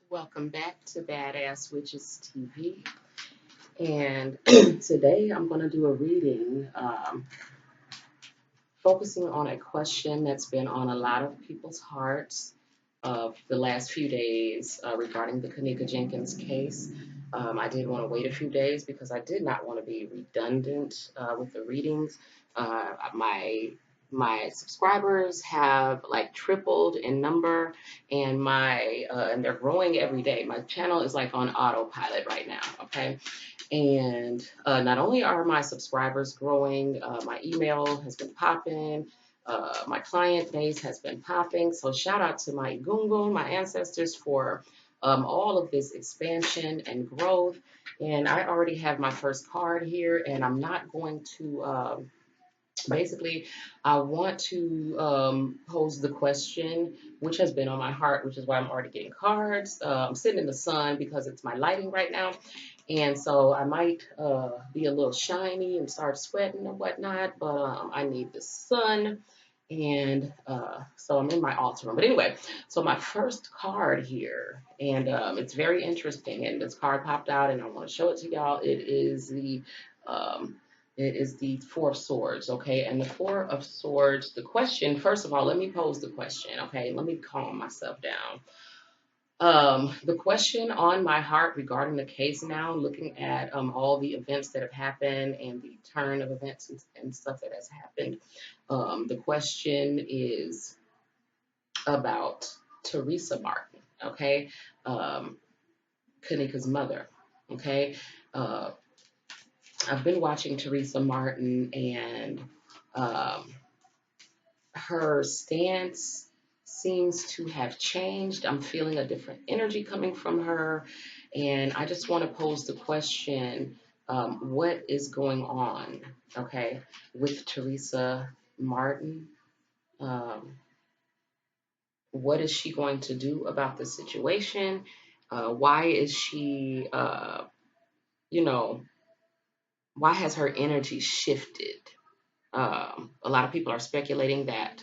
Welcome back to Badass Witches TV. And today I'm going to do a reading focusing on a question that's been on a lot of people's hearts of the last few days regarding the Kenneka Jenkins case. I did want to wait a few days because I did not want to be redundant with the readings. My subscribers have like tripled in number, and and they're growing every day. My channel is like on autopilot right now. Okay, and not only are my subscribers growing, my email has been popping. My client base has been popping. So shout out to my Gungun, my ancestors, for all of this expansion and growth. And I already have my first card here, and I'm not going to basically, I want to pose the question, which has been on my heart, which is why I'm already getting cards. I'm sitting in the sun because it's my lighting right now. And so I might be a little shiny and start sweating or whatnot, but I need the sun. And so I'm in my altar room. But anyway, so my first card here, and it's very interesting. And this card popped out, and I want to show it to y'all. Um, it is the Four of Swords, okay? And the Four of Swords, the question, first of all, let me pose the question, okay? Let me calm myself down. The question on my heart regarding the case now, looking at all the events that have happened and the turn of events and stuff that has happened, the question is about Tereasa Martin, okay? Um, Kenneka's mother, okay? Uh, I've been watching Tereasa Martin, and um, her stance seems to have changed. I'm feeling a different energy coming from her. And I just want to pose the question, what is going on, okay, with Tereasa Martin? Um, what is she going to do about the situation? Why is she, you know, why has her energy shifted? A lot of people are speculating that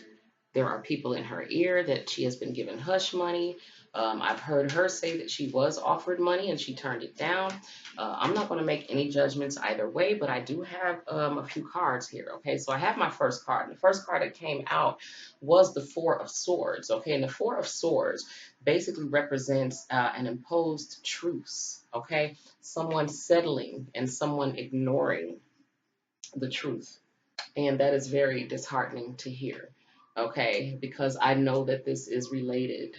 there are people in her ear, that she has been given hush money. I've heard her say that she was offered money and she turned it down. I'm not going to make any judgments either way, but I do have a few cards here. Okay, so I have my first card. The first card that came out was the Four of Swords. Okay, and the Four of Swords basically represents an imposed truce. Okay, someone settling and someone ignoring the truth, and that is very disheartening to hear, okay, because I know that this is related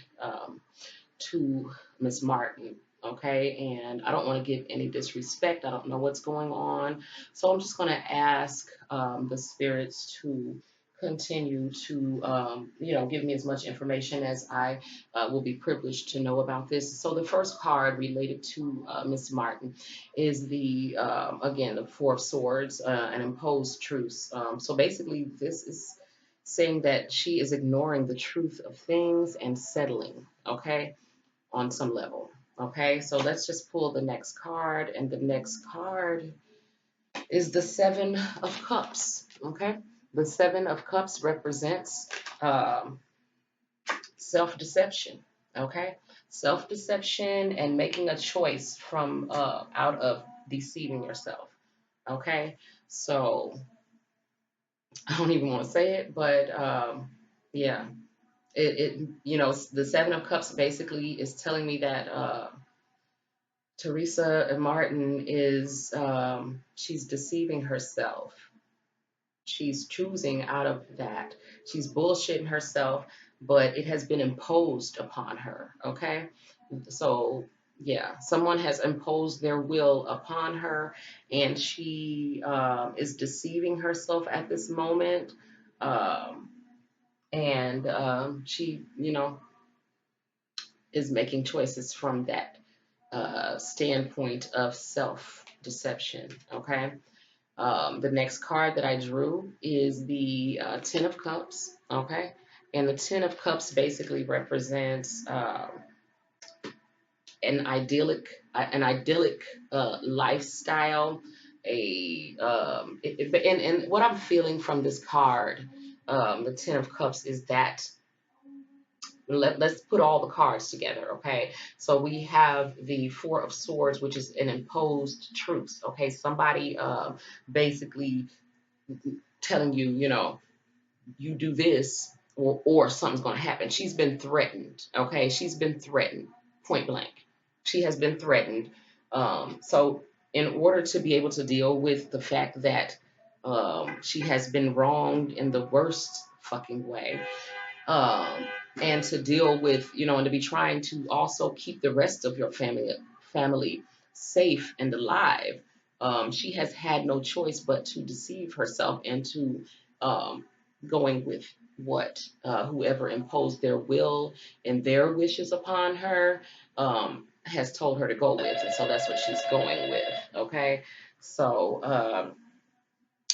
to Miss Martin, okay, and I don't want to give any disrespect. I don't know what's going on. So I'm just going to ask the spirits to continue to, give me as much information as I will be privileged to know about this. So the first card related to Miss Martin is again, the Four of Swords, an imposed truce. So basically, this is saying that she is ignoring the truth of things and settling, okay, on some level. Okay, so let's just pull the next card, and the next card is the Seven of Cups. Okay, the Seven of Cups represents um, self deception. Okay, self deception and making a choice from out of deceiving yourself. Okay, so I don't even want to say it, but yeah, the Seven of Cups basically is telling me that Tereasa Martin is she's deceiving herself. She's choosing out of that. She's bullshitting herself, but it has been imposed upon her. Okay, so yeah, someone has imposed their will upon her, and she is deceiving herself at this moment. Um, and she, is making choices from that standpoint of self deception. Okay. The next card that I drew is the Ten of Cups. Okay. And the Ten of Cups basically represents an idyllic lifestyle. And what I'm feeling from this card, the Ten of Cups, is that let's put all the cards together, okay? So we have the Four of Swords, which is an imposed truce, okay? Somebody basically telling you, you do this or something's going to happen. She's been threatened, okay? She's been threatened, point blank. She has been threatened. So, in order to be able to deal with the fact that she has been wronged in the worst fucking way, um, and to deal with, and to be trying to also keep the rest of your family safe and alive. She has had no choice but to deceive herself into um, going with what whoever imposed their will and their wishes upon her has told her to go with, and so that's what she's going with. Okay, so.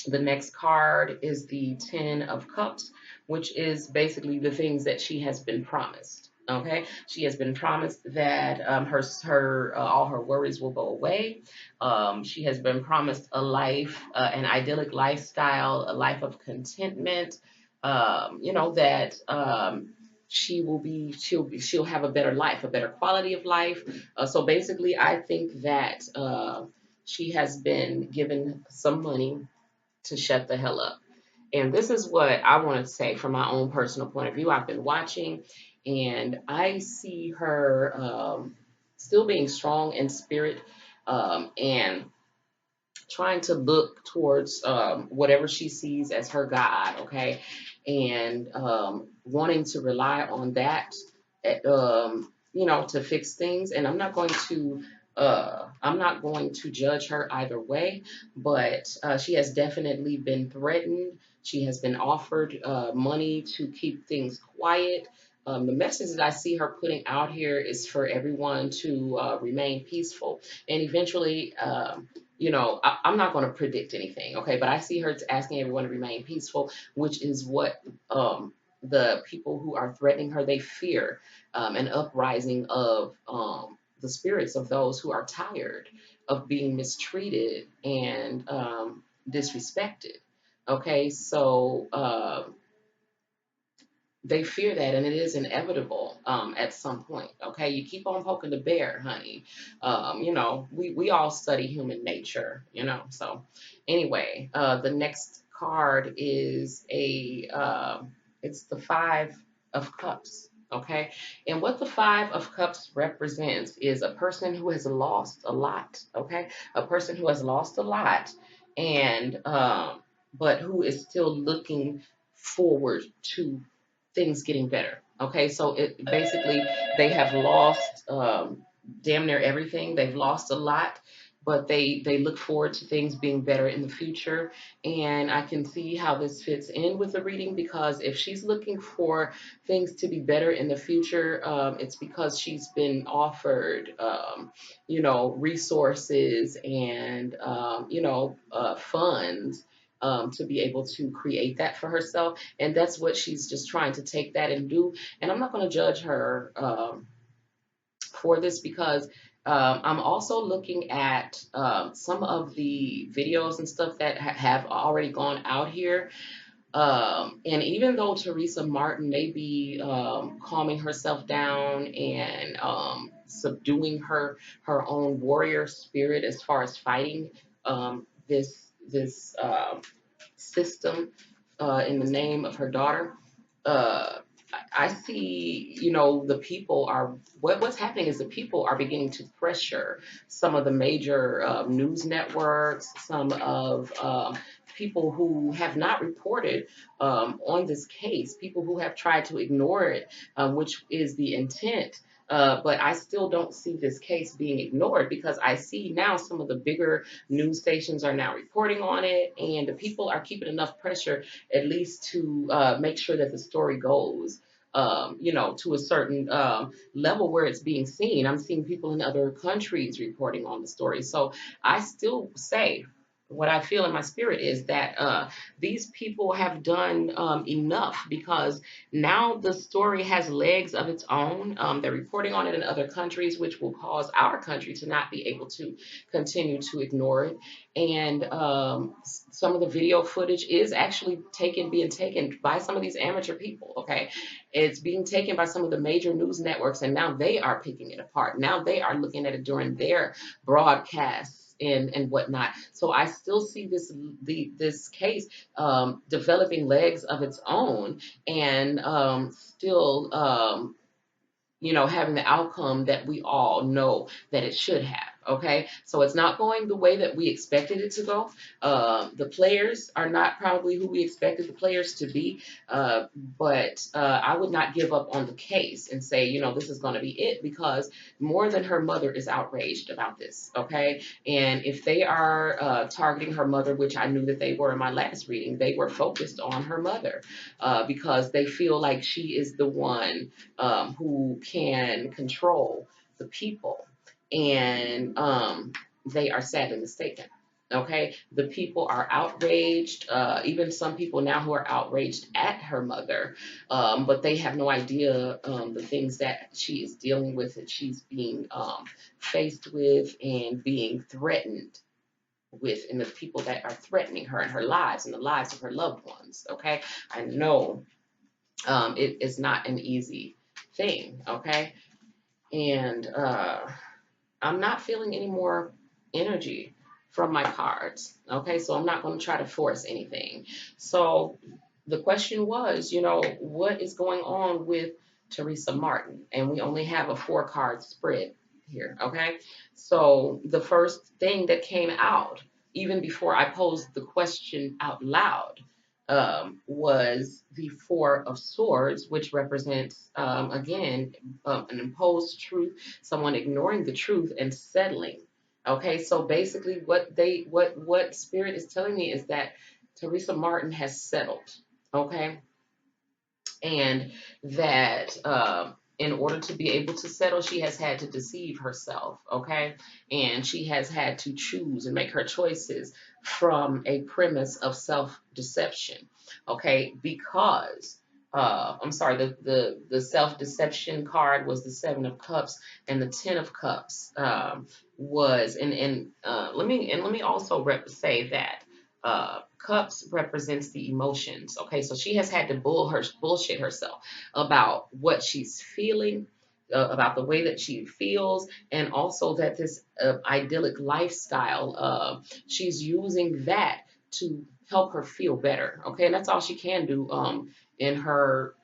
The next card is the Ten of Cups, which is basically the things that she has been promised. Okay, she has been promised that her all her worries will go away. She has been promised a life, an idyllic lifestyle, a life of contentment. That she'll have a better life, a better quality of life. So basically, I think that she has been given some money to shut the hell up. And this is what I want to say from my own personal point of view. I've been watching and I see her still being strong in spirit and trying to look towards whatever she sees as her God, okay? And wanting to rely on that, to fix things. And I'm not going to judge her either way, but she has definitely been threatened. She has been offered money to keep things quiet. The message that I see her putting out here is for everyone to remain peaceful. And eventually, I'm not going to predict anything, okay? But I see her asking everyone to remain peaceful, which is what the people who are threatening her, they fear an uprising of the spirits of those who are tired of being mistreated and disrespected. Okay, so they fear that, and it is inevitable at some point. Okay, you keep on poking the bear, honey. We all study human nature. So anyway, the next card is it's the Five of Cups. Okay, and what the Five of Cups represents is a person who has lost a lot. Okay, a person who has lost a lot, and but who is still looking forward to things getting better. Okay, so it basically they have lost damn near everything. They've lost a lot, but they look forward to things being better in the future. And I can see how this fits in with the reading because if she's looking for things to be better in the future, it's because she's been offered, resources and funds. To be able to create that for herself, and that's what she's just trying to take that and do. And I'm not going to judge her for this because I'm also looking at some of the videos and stuff that have already gone out here. And even though Teresa Martin may be calming herself down and subduing her own warrior spirit as far as fighting this system in the name of her daughter, uh, I see, the people are what's happening is the people are beginning to pressure some of the major news networks, some of people who have not reported on this case, people who have tried to ignore it, which is the intent. But I still don't see this case being ignored because I see now some of the bigger news stations are now reporting on it, and the people are keeping enough pressure at least to make sure that the story goes. To a certain level where it's being seen. I'm seeing people in other countries reporting on the story. So I still say what I feel in my spirit is that these people have done enough because now the story has legs of its own. They're reporting on it in other countries, which will cause our country to not be able to continue to ignore it. And some of the video footage is actually being taken by some of these amateur people. Okay, It's being taken by some of the major news networks, and now they are picking it apart. Now they are looking at it during their broadcasts and whatnot. So I still see this case developing legs of its own, and still having the outcome that we all know that it should have. Okay, so it's not going the way that we expected it to go. The players are not probably who we expected the players to be, but I would not give up on the case and say, this is going to be it, because more than her mother is outraged about this. Okay, and if they are targeting her mother, which I knew that they were in my last reading, they were focused on her mother because they feel like she is the one who can control the people. And they are sadly mistaken. Okay, the people are outraged. Even some people now who are outraged at her mother, but they have no idea the things that she is dealing with, that she's being faced with and being threatened with, and the people that are threatening her and her lives and the lives of her loved ones. Okay, I know it is not an easy thing. Okay, and I'm not feeling any more energy from my cards. Okay, so I'm not going to try to force anything. So the question was, what is going on with Tereasa Martin? And we only have a 4-card spread here. Okay, so the first thing that came out, even before I posed the question out loud, was the 4 of Swords, which represents, again, an imposed truth, someone ignoring the truth and settling. Okay, so basically, what Spirit is telling me is that Tereasa Martin has settled. Okay, and that in order to be able to settle, she has had to deceive herself, okay? And she has had to choose and make her choices from a premise of self-deception, okay? Because I'm sorry, the self-deception card was the 7 of Cups, and the 10 of Cups was, and let me also say that Cups represents the emotions. Okay, so she has had to bullshit herself about what she's feeling, about the way that she feels, and also that this idyllic lifestyle, she's using that to help her feel better. Okay, and that's all she can do in her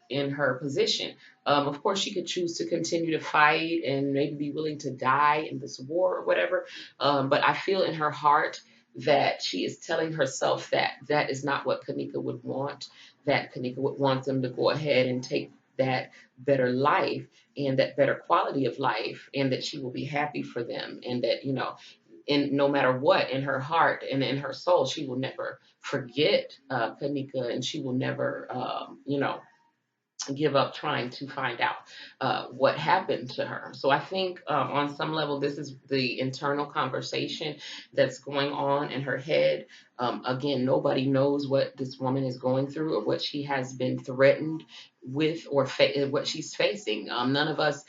position. Of course, she could choose to continue to fight and maybe be willing to die in this war or whatever. But I feel in her heart that she is telling herself that that is not what Kenneka would want, that Kenneka would want them to go ahead and take that better life and that better quality of life, and that she will be happy for them, and that, in no matter what, in her heart and in her soul, she will never forget Kenneka, and she will never, give up trying to find out what happened to her. So I think on some level, this is the internal conversation that's going on in her head. Again, nobody knows what this woman is going through or what she has been threatened with, or what she's facing. None of us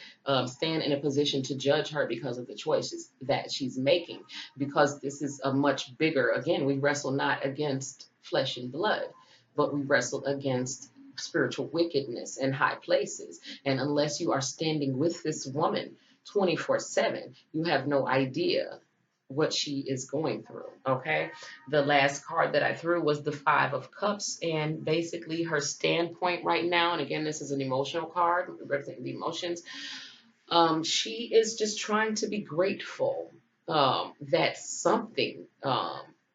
stand in a position to judge her because of the choices that she's making, because this is a much bigger, again, we wrestle not against flesh and blood, but we wrestle against spiritual wickedness in high places. And unless you are standing with this woman 24/7, you have no idea what she is going through. Okay. The last card that I threw was the 5 of Cups, and basically her standpoint right now, and again, this is an emotional card representing the emotions. She is just trying to be grateful that something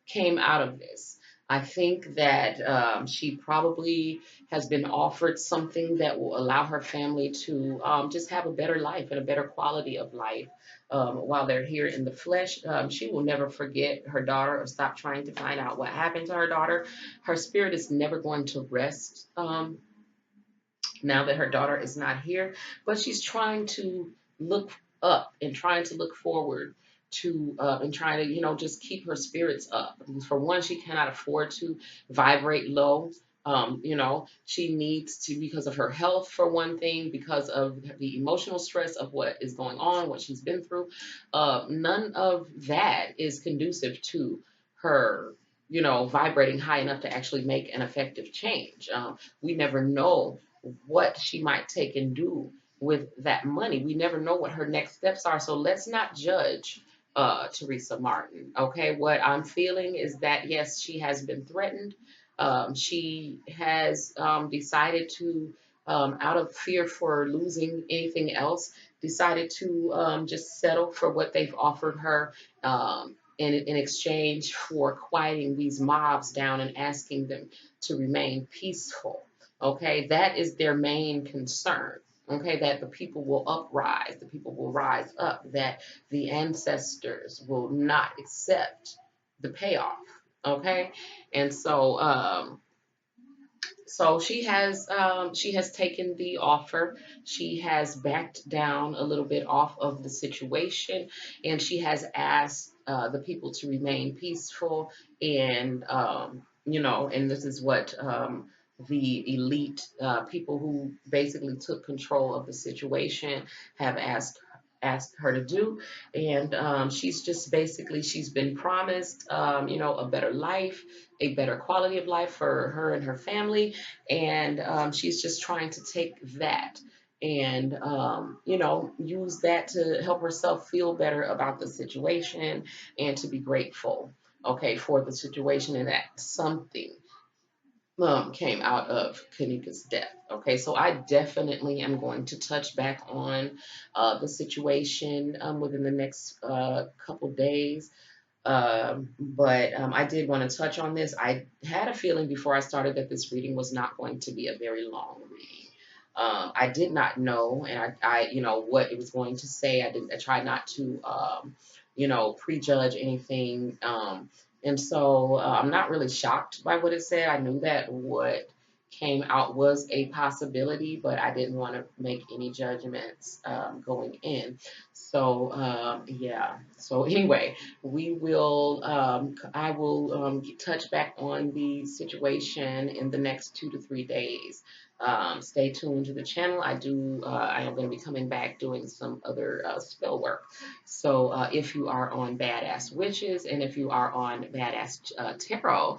came out of this. I think that she probably has been offered something that will allow her family to just have a better life and a better quality of life while they're here in the flesh. She will never forget her daughter or stop trying to find out what happened to her daughter. Her spirit is never going to rest now that her daughter is not here, but she's trying to look up and trying to look forward to and trying to, just keep her spirits up. For one, she cannot afford to vibrate low. She needs to, because of her health, for one thing, because of the emotional stress of what is going on, what she's been through. None of that is conducive to her, vibrating high enough to actually make an effective change. We never know what she might take and do with that money. We never know what her next steps are. So let's not judge Teresa Martin. Okay, what I'm feeling is that yes, she has been threatened. She has decided to, out of fear for losing anything else, decided to just settle for what they've offered her. In exchange for quieting these mobs down and asking them to remain peaceful. Okay, that is their main concern. Okay, that the people will uprise, the people will rise up, that the ancestors will not accept the payoff. Okay, and so she has taken the offer. She has backed down a little bit off of the situation, and she has asked the people to remain peaceful. And and this is what the elite people who basically took control of the situation have asked her to do. And she's just basically she's been promised a better life, a better quality of life for her and her family, and she's just trying to take that and use that to help herself feel better about the situation and to be grateful, okay, for the situation, and that something came out of Kanika's death. Okay, so I definitely am going to touch back on the situation within the next couple days. But I did want to touch on this. I had a feeling before I started that this reading was not going to be a very long reading. I did not know, and what it was going to say. I tried not to, prejudge anything. And so I'm not really shocked by what it said. I knew that what came out was a possibility, but I didn't want to make any judgments going in. So yeah. So anyway, I will touch back on the situation in the next 2 to 3 days. Stay tuned to the channel. I am going to be coming back doing some other spell work. So if you are on Badass Witches and if you are on Badass Tarot,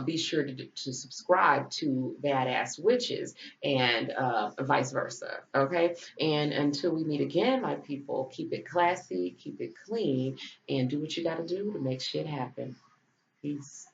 be sure to subscribe to Badass Witches and vice versa. Okay. And until we meet again, my people, keep it classy, keep it clean, and do what you got to do to make shit happen. Peace.